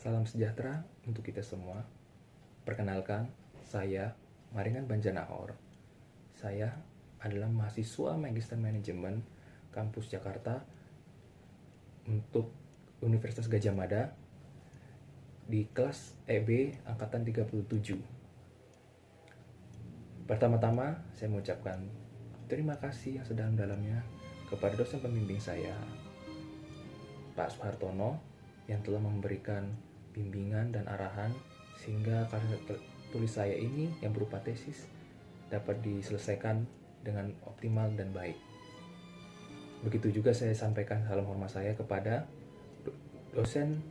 Salam sejahtera untuk kita semua. Perkenalkan, saya Maringan Banjanahor. Saya adalah mahasiswa Magister Manajemen Kampus Jakarta untuk Universitas Gadjah Mada di kelas EB Angkatan 37. Pertama-tama, saya mengucapkan terima kasih yang sedalam-dalamnya kepada dosen pembimbing saya, Pak Soehartono, yang telah memberikan bimbingan dan arahan sehingga karya tulis saya ini yang berupa tesis dapat diselesaikan dengan optimal dan baik. Begitu juga saya sampaikan salam hormat saya kepada dosen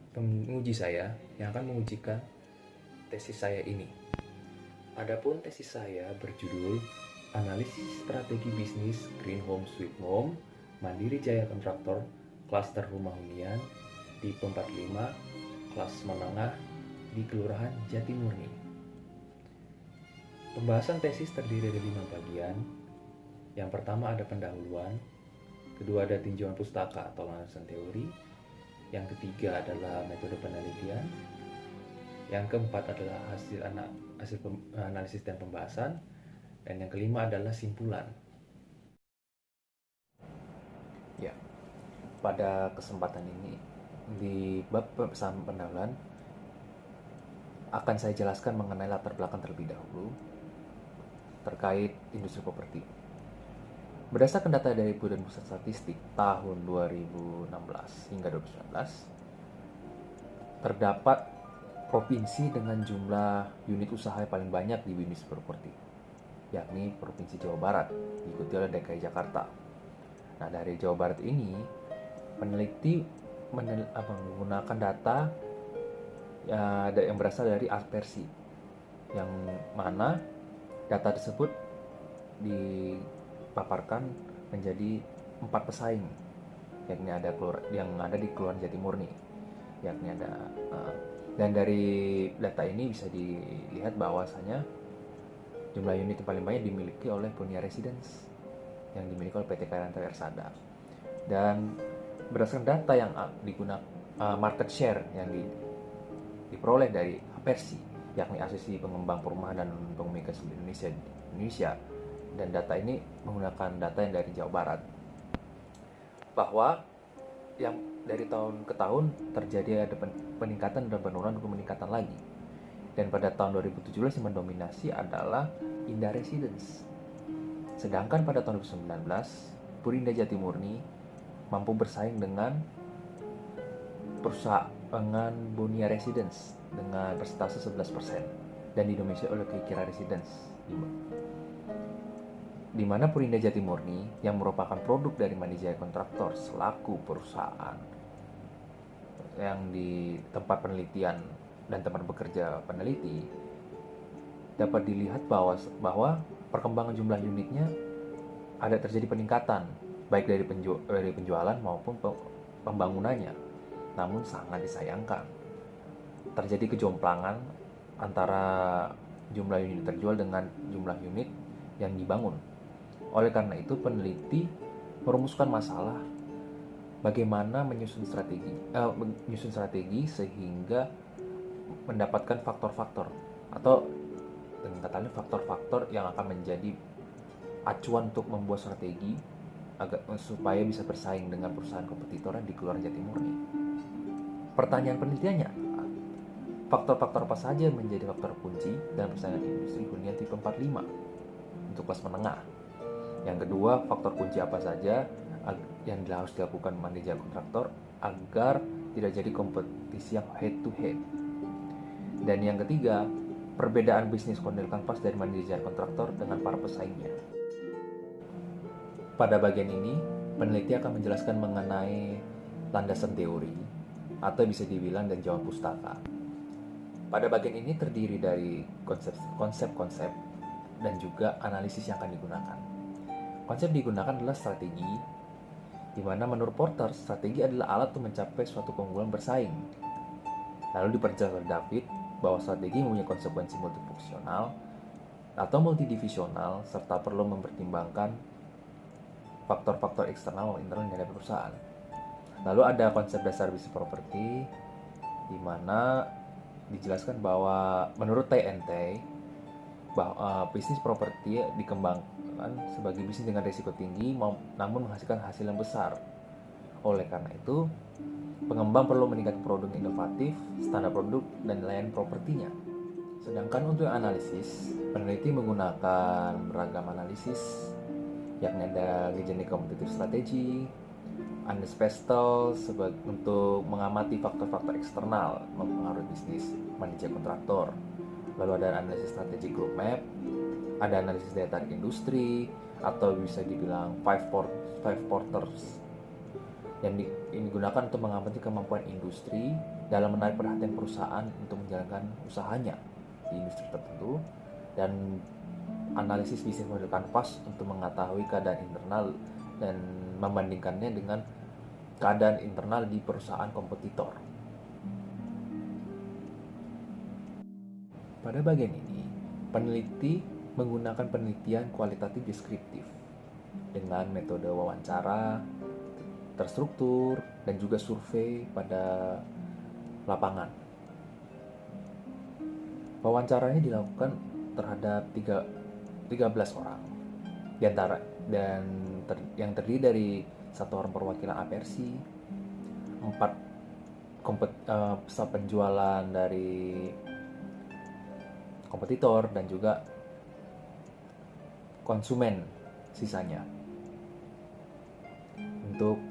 penguji saya yang akan mengujikan tesis saya ini. Adapun tesis saya berjudul Analisis Strategi Bisnis Green Home Sweet Home Mandiri Jaya Kontraktor Klaster Rumah Hunian tipe 45 kelas menengah di Kelurahan Jatimurni. Pembahasan tesis terdiri dari 5 bagian. Yang pertama ada pendahuluan, kedua ada tinjauan pustaka atau landasan teori, yang ketiga adalah metode penelitian, yang keempat adalah hasil analisis dan pembahasan, dan yang kelima adalah simpulan. Ya, pada kesempatan ini di bab pendahuluan akan saya jelaskan mengenai latar belakang terlebih dahulu terkait industri properti. Berdasarkan data dari Badan Pusat Statistik tahun 2016 hingga 2019, terdapat provinsi dengan jumlah unit usaha yang paling banyak di industri properti, yakni Provinsi Jawa Barat, diikuti oleh DKI Jakarta. Nah, dari Jawa Barat ini, peneliti menggunakan data yang berasal dari Aspersi, yang mana data tersebut dipaparkan menjadi 4 pesaing, yakni ada yang ada di Kelurahan Jatimurni, yakni ada dan dari data ini bisa dilihat bahwasanya jumlah unit yang paling banyak dimiliki oleh Punya Residence yang dimiliki oleh PT Kairanta Persada. Dan berdasarkan data yang digunakan market share yang diperoleh dari Apersi, yakni Asosiasi Pengembang Perumahan dan Pemigas Indonesia, dan data ini menggunakan data yang dari Jawa Barat, bahwa yang dari tahun ke tahun terjadi ada peningkatan dan penurunan peningkatan lagi. Dan pada tahun 2017 yang mendominasi adalah Indah Residence. Sedangkan pada tahun 2019, Purinda Jatimurni mampu bersaing dengan perusahaan Bunia Residence dengan persentase 11% dan didominasi oleh Kikira Residence, di mana Purinda Jatimurni yang merupakan produk dari Mandiri Jaya Kontraktor selaku perusahaan yang di tempat penelitian dan tempat bekerja peneliti, dapat dilihat bahwa perkembangan jumlah unitnya ada terjadi peningkatan baik dari penjualan maupun pembangunannya. Namun sangat disayangkan terjadi kejomplangan antara jumlah unit terjual dengan jumlah unit yang dibangun. Oleh karena itu, peneliti merumuskan masalah bagaimana menyusun strategi sehingga mendapatkan faktor-faktor atau dengan kata lain faktor-faktor yang akan menjadi acuan untuk membuat strategi supaya bisa bersaing dengan perusahaan kompetitor di Kelurahan Jatimurni. Pertanyaan penelitiannya, faktor-faktor apa saja menjadi faktor kunci dalam persaingan industri hunian tipe 45 untuk kelas menengah? Yang kedua, faktor kunci apa saja yang harus dilakukan manajer kontraktor agar tidak jadi kompetisi yang head to head? Dan yang ketiga, perbedaan bisnis model kanvas dari manajer kontraktor dengan para pesaingnya. Pada bagian ini, peneliti akan menjelaskan mengenai landasan teori atau bisa dibilang dan jawaban pustaka. Pada bagian ini terdiri dari konsep-konsep dan juga analisis yang akan digunakan. Konsep digunakan adalah strategi, di mana menurut Porter, strategi adalah alat untuk mencapai suatu keunggulan bersaing. Lalu diperjelas oleh David bahwa strategi mempunyai konsekuensi multifungsional atau multidivisional serta perlu mempertimbangkan faktor-faktor eksternal dan internal yang ada di perusahaan. Lalu ada konsep dasar bisnis properti, di mana dijelaskan bahwa menurut TNT bahwa bisnis properti dikembangkan sebagai bisnis dengan risiko tinggi namun menghasilkan hasil yang besar. Oleh karena itu, pengembang perlu meningkatkan produk inovatif, standar produk, dan layanan propertinya. Sedangkan untuk analisis, peneliti menggunakan beragam analisis, yakni ada Gini Competitive Strategy, Andes Pestel untuk mengamati faktor-faktor eksternal mempengaruhi bisnis manajer kontraktor. Lalu ada analisis strategi group map, ada analisis daya tarik industri, atau bisa dibilang five porters yang digunakan untuk mengamati kemampuan industri dalam menarik perhatian perusahaan untuk menjalankan usahanya di industri tertentu, dan analisis bisnis model canvas untuk mengetahui keadaan internal dan membandingkannya dengan keadaan internal di perusahaan kompetitor. Pada bagian ini, peneliti menggunakan penelitian kualitatif deskriptif dengan metode wawancara terstruktur dan juga survei pada lapangan. Wawancaranya dilakukan terhadap 13 orang yang terdiri dari 1 orang perwakilan apersi, 4 peserta penjualan dari kompetitor, dan juga konsumen sisanya untuk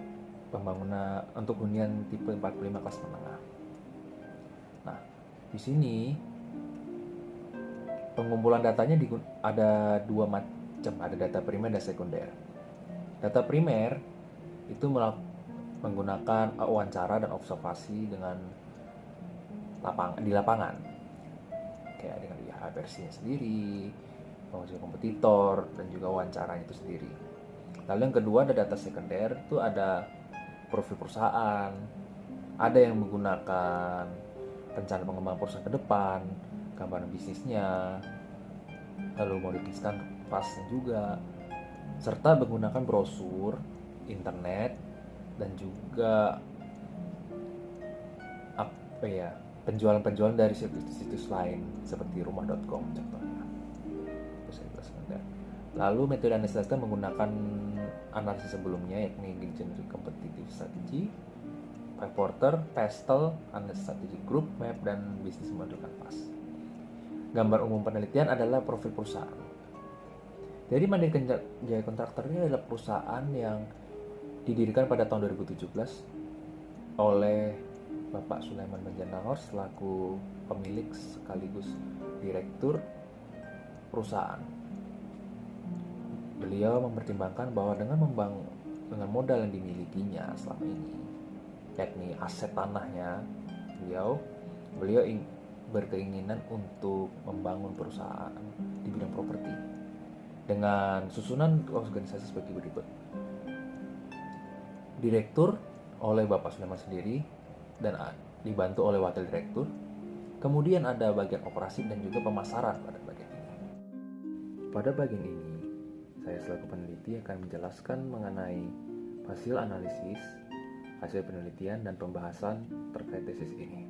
hunian tipe 45 kelas menengah. Nah, di sini pengumpulan datanya ada 2 macam, ada data primer dan sekunder. Data primer itu menggunakan wawancara dan observasi di lapangan, kayak dengan versinya sendiri, pengusaha kompetitor, dan juga wawancaranya itu sendiri. Lalu yang kedua ada data sekunder, itu ada profil perusahaan, ada yang menggunakan rencana pengembangan perusahaan ke depan, gambaran bisnisnya, lalu modifikasikan pasnya juga, serta menggunakan brosur, internet, dan juga penjualan-penjualan dari situs-situs lain seperti rumah.com contohnya. Lalu metode analisis menggunakan analisis sebelumnya, yakni Gini Competitive Strategy, Five Porter, Pestel, Analisis Strategi Group Map, dan Bisnis Model Canvas. Gambar umum penelitian adalah profil perusahaan. Jadi Mandiri Jaya Kontraktor ini adalah perusahaan yang didirikan pada tahun 2017 oleh Bapak Sulaiman Manjanahor selaku pemilik sekaligus direktur perusahaan. Beliau mempertimbangkan bahwa dengan modal yang dimilikinya selama ini, yakni aset tanahnya, beliau berkeinginan untuk membangun perusahaan di bidang properti dengan susunan organisasi seperti berikut. Direktur oleh Bapak Sulaiman sendiri dan dibantu oleh wakil direktur. Kemudian ada bagian operasi dan juga pemasaran pada bagian ini. Pada bagian ini, saya selaku peneliti akan menjelaskan mengenai hasil analisis, hasil penelitian, dan pembahasan terkait tesis ini.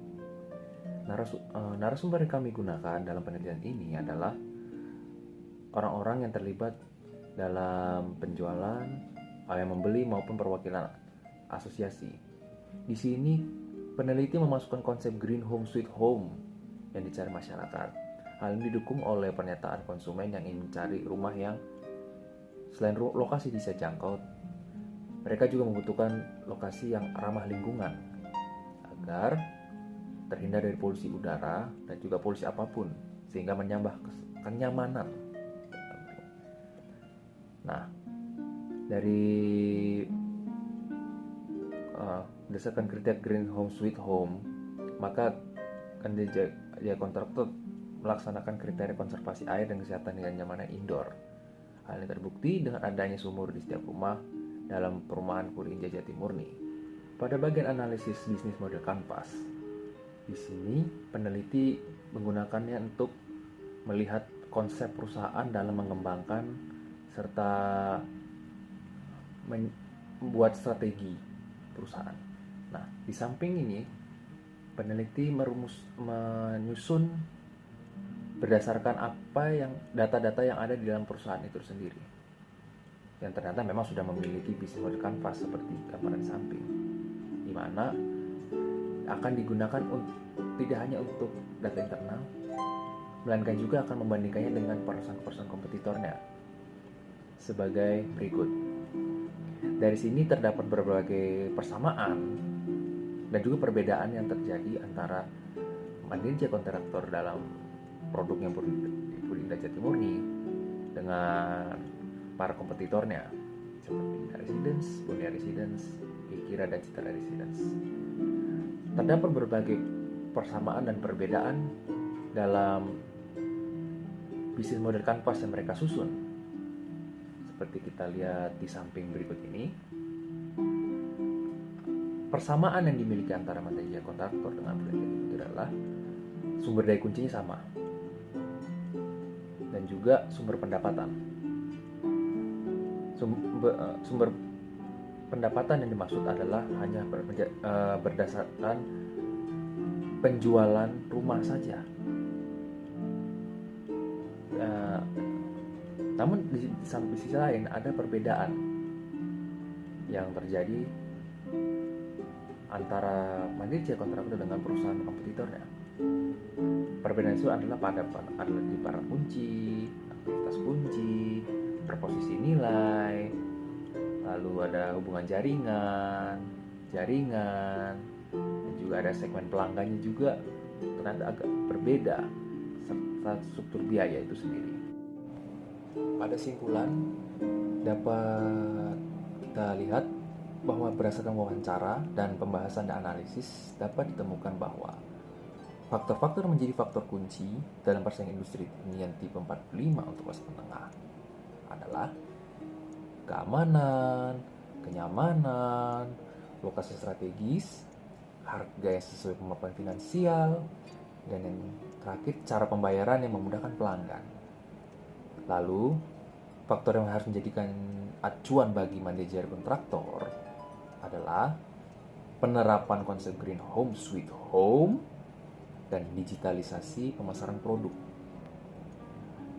Narasumber yang kami gunakan dalam penelitian ini adalah orang-orang yang terlibat dalam penjualan, yang membeli maupun perwakilan asosiasi. Di sini peneliti memasukkan konsep Green Home Sweet Home yang dicari masyarakat. Hal ini didukung oleh pernyataan konsumen yang ingin mencari rumah yang selain lokasi bisa jangkau, mereka juga membutuhkan lokasi yang ramah lingkungan agar terhindar dari polusi udara dan juga polusi apapun, sehingga menambah kenyamanan. Nah, dari berdasarkan kriteria Green Home Sweet Home, maka Mandiri Jaya Kontraktor melaksanakan kriteria konservasi air dan kesehatan dan kenyamanan indoor. Hal ini terbukti dengan adanya sumur di setiap rumah dalam perumahan Puri Indah Jati Murni. Pada bagian analisis bisnis model kanvas, di sini peneliti menggunakannya untuk melihat konsep perusahaan dalam mengembangkan serta membuat strategi perusahaan. Nah, di samping ini peneliti menyusun berdasarkan data-data yang ada di dalam perusahaan itu sendiri, yang ternyata memang sudah memiliki bisnis model kanvas seperti gambaran di samping, di mana akan digunakan tidak hanya untuk data internal, melainkan juga akan membandingkannya dengan perusahaan-perusahaan kompetitornya sebagai berikut. Dari sini terdapat berbagai persamaan dan juga perbedaan yang terjadi antara Mandiri Jaya Kontraktor dalam produknya Purwinda Jati Murni dengan para kompetitornya seperti Indah Residence, Bonia Residence, Ikira, dan Citra Residence. Terdapat berbagai persamaan dan perbedaan dalam bisnis model kanvas yang mereka susun. Seperti kita lihat di samping berikut ini, persamaan yang dimiliki antara Mandiri Jaya Kontraktor dengan Purwinda Jati Murni adalah sumber daya kuncinya sama, dan juga sumber pendapatan. Sumber pendapatan yang dimaksud adalah hanya berdasarkan penjualan rumah saja. Namun di sisi lain ada perbedaan yang terjadi antara Mandiri Jaya Kontraktor dengan perusahaan kompetitornya. Perbedaan itu adalah di para kunci, aktivitas kunci, proposisi nilai, lalu ada hubungan jaringan, dan juga ada segmen pelanggannya juga ternyata agak berbeda, serta struktur biaya itu sendiri. Pada simpulan, dapat kita lihat bahwa berdasarkan wawancara dan pembahasan dan analisis dapat ditemukan bahwa faktor-faktor menjadi faktor kunci dalam persaingan industri hunian tipe 45 untuk kelas menengah adalah keamanan, kenyamanan, lokasi strategis, harga yang sesuai kemampuan finansial, dan yang terakhir cara pembayaran yang memudahkan pelanggan. Lalu, faktor yang harus menjadikan acuan bagi Mandiri Jaya Kontraktor adalah penerapan konsep Green Home Sweet Home dan digitalisasi pemasaran produk.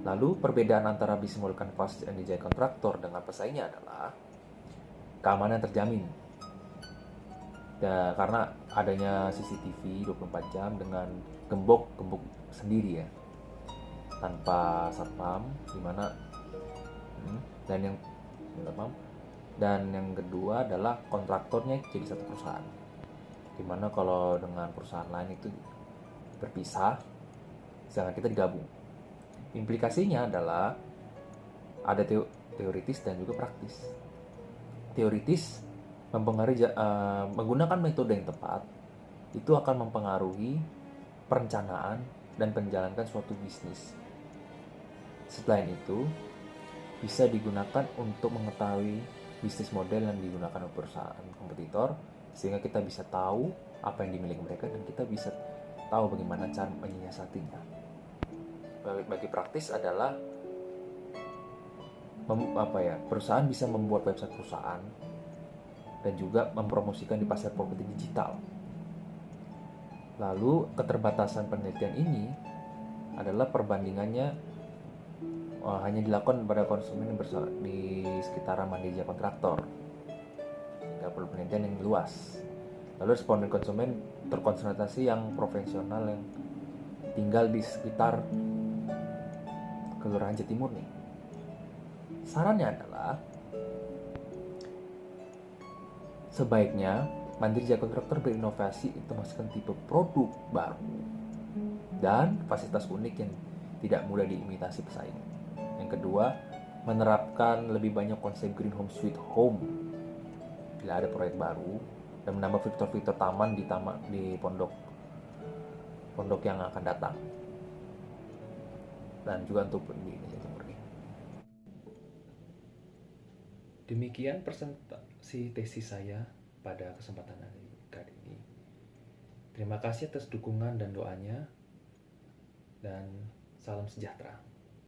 Lalu perbedaan antara bisnis model kanvas Mandiri Jaya Kontraktor dengan pesaingnya adalah keamanan terjamin. Ya, karena adanya CCTV 24 jam dengan gembok sendiri ya, tanpa satpam, dimana dan yang kedua adalah kontraktornya jadi satu perusahaan, dimana kalau dengan perusahaan lain itu berpisah, sedangkan kita digabung. Implikasinya adalah ada teoritis dan juga praktis. Teoritis menggunakan metode yang tepat itu akan mempengaruhi perencanaan dan menjalankan suatu bisnis. Selain itu, bisa digunakan untuk mengetahui bisnis model yang digunakan oleh perusahaan kompetitor, sehingga kita bisa tahu apa yang dimiliki mereka dan kita bisa tahu bagaimana cara menyiasatinya. Bagi praktis adalah perusahaan bisa membuat website perusahaan dan juga mempromosikan di pasar properti digital. Lalu keterbatasan penelitian ini adalah perbandingannya hanya dilakukan pada konsumen yang di sekitaran Mandiri Jaya Kontraktor. Tidak perlu penelitian yang luas. Lalu responden konsumen terkonsentrasi yang profesional yang tinggal di sekitar Kelurahan Jati Murni. Sarannya adalah sebaiknya Mandiri Jaya Kontraktor berinovasi untuk menghasilkan tipe produk baru dan fasilitas unik yang tidak mudah diimitasi pesaing. Yang kedua, menerapkan lebih banyak konsep Green Home Sweet Home bila ada proyek baru dan menambah fitur-fitur taman di pondok yang akan datang. Dan juga untuk pendirinya Jati Murni. Demikian presentasi tesis saya pada kesempatan kali ini. Terima kasih atas dukungan dan doanya, dan salam sejahtera.